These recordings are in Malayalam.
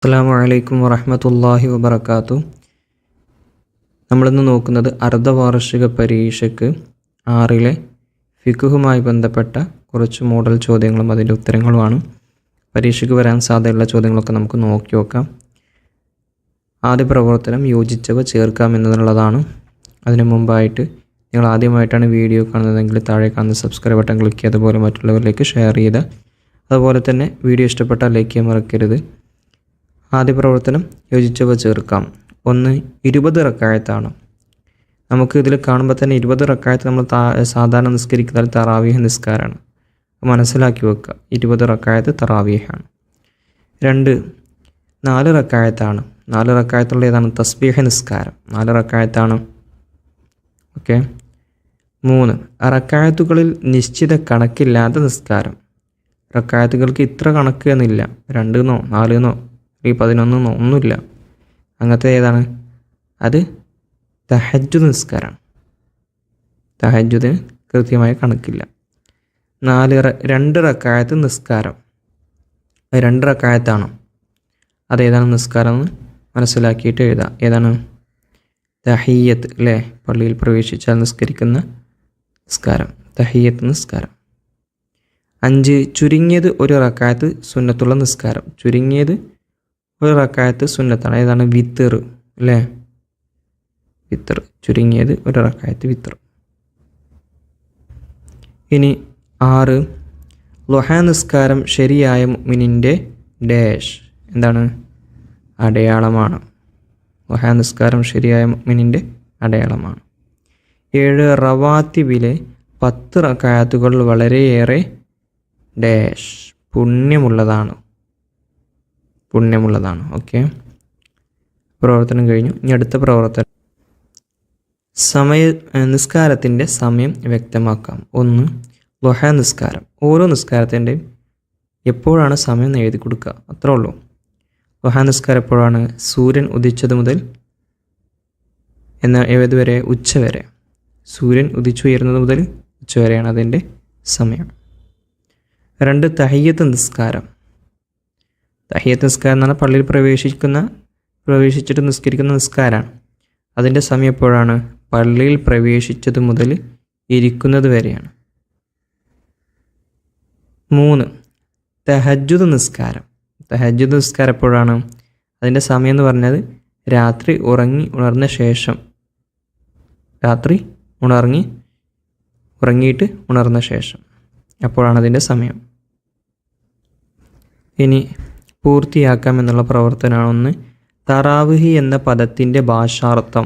അസ്സലാമു അലൈക്കും വറഹ്മത്തുള്ളാഹി വബറകാതുഹു. നമ്മളിന്ന് നോക്കുന്നത് അർദ്ധവാർഷിക പരീക്ഷയ്ക്ക് 6ലെ ഫിഖ്ഹുമായി ബന്ധപ്പെട്ട കുറച്ച് മോഡൽ ചോദ്യങ്ങളും അതിൻ്റെ ഉത്തരങ്ങളുമാണ്. പരീക്ഷയ്ക്ക് വരാൻ സാധ്യതയുള്ള ചോദ്യങ്ങളൊക്കെ നമുക്ക് നോക്കി നോക്കാം. ആദ്യ പ്രവർത്തനം യോജിച്ചവ ചേർക്കാം എന്നുള്ളതാണ്. അതിനു മുമ്പായിട്ട് നിങ്ങൾ ആദ്യമായിട്ടാണ് വീഡിയോ കാണുന്നതെങ്കിൽ താഴെ കാണുന്ന സബ്സ്ക്രൈബ് ബട്ടൺ ക്ലിക്ക് ചെയ്ത് അതുപോലെ മറ്റുള്ളവരിലേക്ക് ഷെയർ ചെയ്ത് അതുപോലെ തന്നെ വീഡിയോ ഇഷ്ടപ്പെട്ടാൽ ലൈക്ക് ചെയ്യാൻ മറക്കരുത്. ആദ്യ പ്രവർത്തനം യോജിച്ചവ ചേർക്കാം. 1 20 റക്അത്താണ്. നമുക്ക് ഇതിൽ കാണുമ്പോൾ തന്നെ 20 റക്അത്ത് നമ്മൾ സാധാരണ നിസ്കരിക്കുന്നത് തറാവീഹ് നിസ്കാരമാണ്. മനസ്സിലാക്കി വെക്കുക, 20 റക്അത്ത് തറാവീഹാണ്. 2 4 റക്അത്താണ്. 4 റക്അത്തുള്ള ഏതാണ്? തസ്ബീഹ് നിസ്കാരം 4 റക്അത്താണ്. ഓക്കെ. 3 റക്അത്തുകളിൽ നിശ്ചിത കണക്കില്ലാത്ത നിസ്കാരം. റക്അത്തുകൾക്ക് ഇത്ര കണക്ക് എന്നില്ല, 2 എന്നോ 4 എന്നോ 11 എന്നോ ഒന്നുമില്ല. അങ്ങനത്തെ ഏതാണ്? അത് തഹജ്ജുദ് നിസ്കാരമാണ്. തഹജ്ജുദിന് കൃത്യമായ കണക്കില്ല. 2 റക്അത്ത് നിസ്കാരം. 2 റക്അത്താണ്. അതേതാണ് നിസ്കാരം എന്ന് മനസ്സിലാക്കിയിട്ട് എഴുതാം. ഏതാണ്? തഹിയ്യത്ത് അല്ലേ? പള്ളിയിൽ പ്രവേശിച്ചാൽ നിസ്കരിക്കുന്ന നിസ്കാരം, തഹിയ്യത്ത് നിസ്കാരം. 5 ചുരുങ്ങിയത് 1 റക്അത്ത് സുന്നത്തുള്ള നിസ്കാരം. ചുരുങ്ങിയത് 1 റക്അത്ത് സുന്നത്താണ്. ഏതാണ്? വിത്തർ അല്ലേ? വിത്തർ, ചുരുങ്ങിയത് 1 റക്അത്ത് വിത്തർ. ഇനി 6 ളുഹാ നിസ്കാരം ശരിയായ മുഅ്മിനിൻ്റെ ഡാഷ്. എന്താണ്? അടയാളമാണ്. ളുഹാ നിസ്കാരം ശരിയായ മുഅ്മിനിൻ്റെ അടയാളമാണ്. 7 റവാത്തിബിലെ 10 റക്അത്തുകൾ വളരെയേറെ ഡാഷ് പുണ്യമുള്ളതാണ്. ഓക്കെ, പ്രവർത്തനം കഴിഞ്ഞു. ഇനി അടുത്ത പ്രവർത്തനം നിസ്കാരത്തിൻ്റെ സമയം വ്യക്തമാക്കാം. 1 ളുഹാ നിസ്കാരം. ഓരോ നിസ്കാരത്തിൻ്റെയും എപ്പോഴാണ് സമയം എന്ന് എഴുതി കൊടുക്കുക, അത്രേ ഉള്ളൂ. ളുഹാ നിസ്കാരം എപ്പോഴാണ്? സൂര്യൻ ഉദിച്ചത് മുതൽ ഏതുവരെ? ഉച്ചവരെ. സൂര്യൻ ഉദിച്ചുയരുന്നത് മുതൽ ഉച്ചവരെയാണ് അതിൻ്റെ സമയം. 2 തഹിയ്യത്ത് നിസ്കാരം. തഹിയ്യത്ത് നിസ്കാരം എന്ന് പറഞ്ഞാൽ പള്ളിയിൽ പ്രവേശിച്ചിട്ട് നിസ്കരിക്കുന്ന നിസ്കാരമാണ്. അതിൻ്റെ സമയം എപ്പോഴാണ്? പള്ളിയിൽ പ്രവേശിച്ചത് മുതൽ ഇരിക്കുന്നത് വരെയാണ്. 3 തഹജ്ജുദ് നിസ്കാരം. തഹജ്ജുദ് നിസ്കാരം എപ്പോഴാണ്? അതിൻ്റെ സമയം എന്ന് പറഞ്ഞത് രാത്രി ഉറങ്ങിയിട്ട് ഉണർന്ന ശേഷം അപ്പോഴാണ് അതിൻ്റെ സമയം. ഇനി പൂർത്തിയാക്കാം എന്നുള്ള പ്രവർത്തനമാണ് 1 തറാവിഹ് എന്ന പദത്തിൻ്റെ ഭാഷാർത്ഥം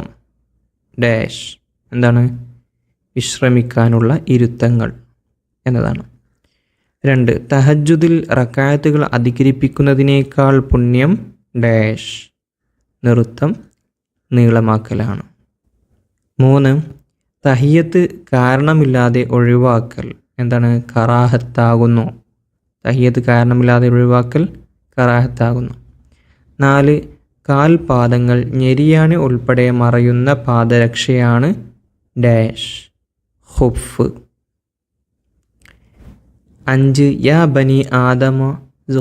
ഡാഷ്. എന്താണ്? വിശ്രമിക്കാനുള്ള ഇരുത്തങ്ങൾ എന്നതാണ്. 2 തഹജ്ജുദിൽ റക്അത്തുകൾ അധികരിപ്പിക്കുന്നതിനേക്കാൾ പുണ്യം ഡാഷ്. നൃത്തം നീളമാക്കലാണ്. 3 തഹിയ്യത്ത് കാരണമില്ലാതെ ഒഴിവാക്കൽ. എന്താണ്? കറാഹത്താകുന്നു. തഹിയ്യത്ത് കാരണമില്ലാതെ ഒഴിവാക്കൽ കറാഹത്താകുന്നു. 4 കാൽപാദങ്ങൾ ഞെരിയാണി ഉൾപ്പെടെ മറയുന്ന പാദരക്ഷയാണ് ഡാഷ്. ഖുഫ്. 5 യാ ബനി ആദമ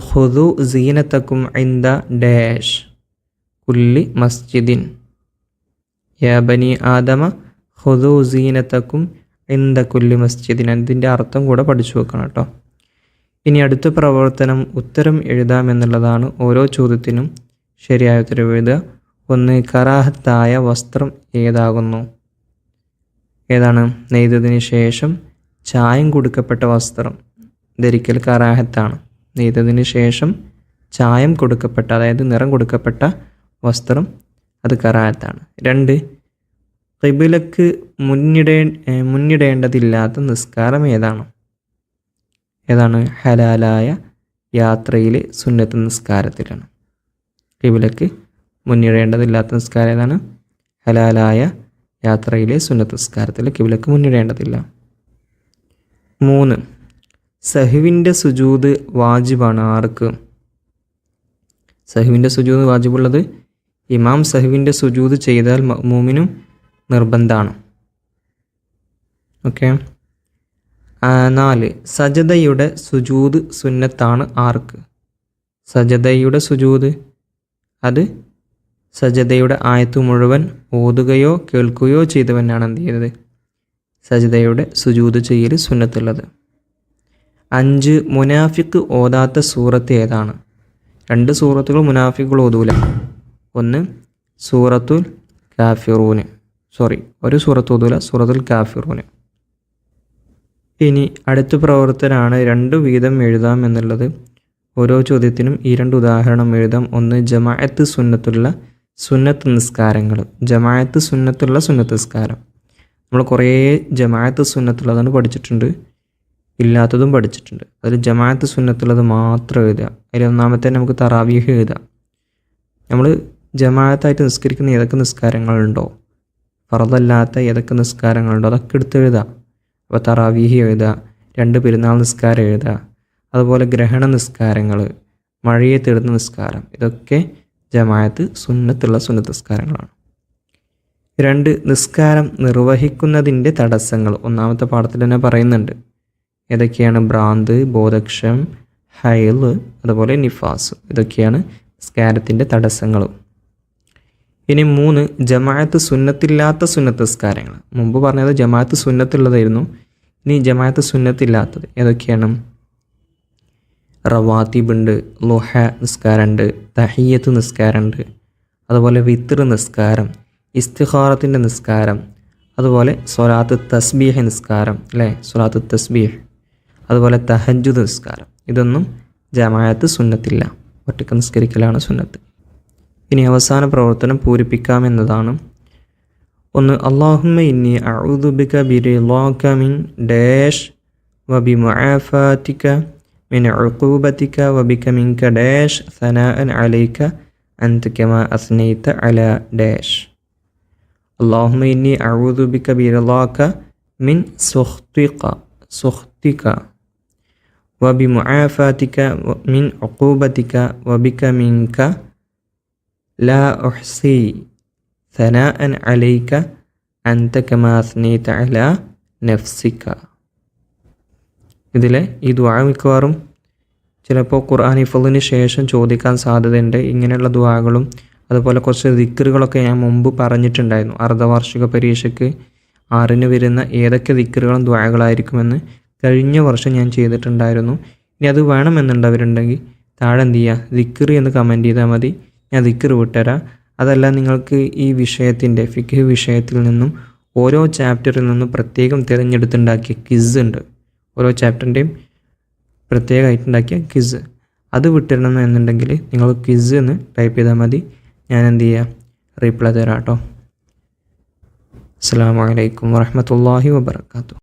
ഖുദു സീനതകും ഇൻദ ഡാഷ് കുല്ലി മസ്ജിദിൻ. യാ ബനി ആദമ ഖുദു സീനതകും ഇൻദ കുല്ലി മസ്ജിദിൻ. അതിൻ്റെ അർത്ഥം കൂടെ പഠിച്ചു വെക്കണം കേട്ടോ. ഇനി അടുത്ത പ്രവർത്തനം ഉത്തരം എഴുതാമെന്നുള്ളതാണ്. ഓരോ ചോദ്യത്തിനും ശരിയായ ഉത്തരം എഴുതുക. 1 കറാഹത്തായ വസ്ത്രം ഏതാകുന്നു? ഏതാണ്? നെയ്തതിന് ശേഷം ചായം കൊടുക്കപ്പെട്ട വസ്ത്രം ധരിക്കൽ കറാഹത്താണ്. നെയ്തതിന് ശേഷം ചായം കൊടുക്കപ്പെട്ട, അതായത് നിറം കൊടുക്കപ്പെട്ട വസ്ത്രം അത് കറാഹത്താണ്. 2 ഖിബ്ലക്ക് മുന്നിടേണ്ടതില്ലാത്ത നിസ്കാരം ഏതാണ്? ഏതാണ്? ഹലാലായ യാത്രയിലെ സുന്നത്ത് നിസ്കാരത്തിലാണ്. ഖിബ്ലക്ക് മുന്നിടേണ്ടതില്ലാത്ത നിസ്കാരം ഏതാണ്? ഹലാലായ യാത്രയിലെ സുന്നത്ത് നിസ്കാരത്തിൽ ഖിബ്ലക്ക് മുന്നിടേണ്ടതില്ല. 3 സഹ്വിൻ്റെ സുജൂദ് വാജിബാണ്. ആർക്ക്? സഹ്വിൻ്റെ സുജൂദ് വാജിബുള്ളത് ഇമാം സഹ്വിൻ്റെ സുജൂദ് ചെയ്താൽ മഅ്മൂമിനും നിർബന്ധമാണ്. ഓക്കെ. 4 സജദയുടെ സുജൂദ് സുന്നത്താണ്. ആർക്ക്? സജദയുടെ സുജൂദ് അത് സജദയുടെ ആയത്ത് മുഴുവൻ ഓതുകയോ കേൾക്കുകയോ ചെയ്തവനാണ് എന്ത് ചെയ്യുന്നത്, സജദയുടെ സുജൂദ് ചെയ്യൽ സുന്നത്തുള്ളത്. 5 മുനാഫിക്ക് ഓതാത്ത സൂറത്ത് ഏതാണ്? 2 സൂറത്തുകൾ മുനാഫിക്കുകൾ ഓതൂല. ഒന്ന് സൂറത്തുൽ കാഫിറൂന്, ഒരു സൂറത്ത് ഓതൂല, സൂറത്തുൽ കാഫിറൂന്. ഇനി അടുത്ത പ്രവർത്തനമാണ് 2 വീതം എഴുതാം എന്നുള്ളത്. ഓരോ ചോദ്യത്തിനും ഈ 2 ഉദാഹരണം എഴുതാം. ഒന്ന് ജമാഅത്ത് സുന്നത്തുള്ള സുന്നത്ത് നിസ്കാരങ്ങൾ. ജമാഅത്ത് സുന്നത്തുള്ള സുന്നത്ത് നിസ്കാരം നമ്മൾ കുറേ ജമാഅത്ത് സുന്നത്തുള്ളതാണ് പഠിച്ചിട്ടുണ്ട്, ഇല്ലാത്തതും പഠിച്ചിട്ടുണ്ട്. അതിൽ ജമാഅത്ത് സുന്നത്തുള്ളത് മാത്രം എഴുതുക. അതിൽ ഒന്നാമത്തെ നമുക്ക് തറാവീഹ് എഴുതാം. നമ്മൾ ജമാഅത്തായിട്ട് നിസ്കരിക്കുന്ന ഏതൊക്കെ നിസ്കാരങ്ങളുണ്ടോ, ഫർദല്ലാത്ത ഏതൊക്കെ നിസ്കാരങ്ങളുണ്ടോ അതൊക്കെ എടുത്ത് എഴുതുക. അപ്പോൾ തറാവീഹ് എഴുതുക, 2 പെരുന്നാൾ നിസ്കാരം എഴുതുക, അതുപോലെ ഗ്രഹണ നിസ്കാരങ്ങൾ, മഴയെ തേടുന്ന നിസ്കാരം, ഇതൊക്കെ ജമാഅത്ത് സുന്നത്തുള്ള സുന്നത്ത് നിസ്കാരങ്ങളാണ്. 2 നിസ്കാരം നിർവഹിക്കുന്നതിൻ്റെ തടസ്സങ്ങൾ. ഒന്നാമത്തെ പാഠത്തിൽ തന്നെ പറയുന്നുണ്ട് ഏതൊക്കെയാണ്: ഭ്രാന്ത്, ബോധക്ഷം, ഹൈള്, അതുപോലെ നിഫാസ്. ഇതൊക്കെയാണ് നിസ്കാരത്തിൻ്റെ തടസ്സങ്ങൾ. ഇനി 3 ജമാഅത്ത് സുന്നത്തില്ലാത്ത സുന്നത്ത് നിസ്കാരങ്ങൾ. മുമ്പ് പറഞ്ഞത് ജമാഅത്ത് സുന്നത്തുള്ളതായിരുന്നു, ഇനി ജമാഅത്ത് സുന്നത്തില്ലാത്തത് ഏതൊക്കെയാണ്? റവാത്തിബുണ്ട്, ലുഹ നിസ്കാരമുണ്ട്, തഹിയ്യത്ത് നിസ്കാരമുണ്ട്, അതുപോലെ വിത്ർ നിസ്കാരം, ഇസ്തിഖാറത്തിൻ്റെ നിസ്കാരം, അതുപോലെ സ്വലാത്ത് തസ്ബീഹ് നിസ്കാരം, അല്ലേ, സ്വലാത്ത് തസ്ബീഹ്, അതുപോലെ തഹജ്ജുദ് നിസ്കാരം. ഇതൊന്നും ജമാഅത്ത് സുന്നത്തില്ല, ഒറ്റക്ക് നിസ്കരിക്കലാണ് സുന്നത്ത്. ഇനി അവസാന പ്രവർത്തനം പൂരിപ്പിക്കാമെന്നതാണ്. ഒന്ന് അല്ലാഹുമ്മ ഇന്നി അഊദു ബിക ബിറിളാക മിൻ ഡാഷ് വബിമുആഫാതിക മിൻ ഉഖൂബതിക വബിക മിൻക ഡാഷ് സനാഅൻ അലൈക അൻത കമാ അസ്നൈത അലാ ഡാഷ്. അല്ലാഹുമ്മ ഇന്നി അഊദു ബിക ബിറിളാക മിൻ സുഖ്തിക വബിമുആഫാതിക മിൻ ഉഖൂബതിക വബിക മിൻക ലാ ഉഹ്സി സനാഅൻ അലൈക അൻത കമാ അസ്നൈത അലാ നഫ്സിക. ഇതിലെ ഈ ദുആ മിക്കവാറും ചിലപ്പോൾ ഖുർആൻ ഹിഫ്ളിന് ശേഷം ചോദിക്കാൻ സാധ്യതയുണ്ട്. ഇങ്ങനെയുള്ള ദുആകളും അതുപോലെ കുറച്ച് ദിക്റുകളൊക്കെ ഞാൻ മുമ്പ് പറഞ്ഞിട്ടുണ്ടായിരുന്നു. അർദ്ധവാർഷിക പരീക്ഷയ്ക്ക് 6-ന് വരുന്ന ഏതൊക്കെ ദിക്റുകളും ദുആകളായിരിക്കുമെന്ന് കഴിഞ്ഞ വർഷം ഞാൻ ചെയ്തിട്ടുണ്ടായിരുന്നു. ഇനി അത് വേണമെന്നുള്ളവരുണ്ടെങ്കിൽ താഴെ എന്ത് ചെയ്യുക, ദിക്റ് എന്ന് കമൻറ്റ് ചെയ്താൽ മതി, ഞാൻ ദിക്റ് വിട്ടുതരാം. അതല്ല നിങ്ങൾക്ക് ഈ വിഷയത്തിൻ്റെ ഫിഖ് വിഷയത്തിൽ നിന്നും ഓരോ ചാപ്റ്ററിൽ നിന്നും പ്രത്യേകം തിരഞ്ഞെടുത്തുണ്ടാക്കിയ ക്വിസ് ഉണ്ട്. ഓരോ ചാപ്റ്ററിൻ്റെയും പ്രത്യേകമായിട്ടുണ്ടാക്കിയ ക്വിസ്, അത് വിട്ടിരണം എന്നുണ്ടെങ്കിൽ നിങ്ങൾ ക്വിസ് എന്ന് ടൈപ്പ് ചെയ്താൽ മതി, ഞാൻ എന്ത് ചെയ്യുക, റീപ്ലൈ തരാം കേട്ടോ. അസ്സലാമു അലൈക്കും വറഹ്മത്തുള്ളാഹി വബറകാതുഹു.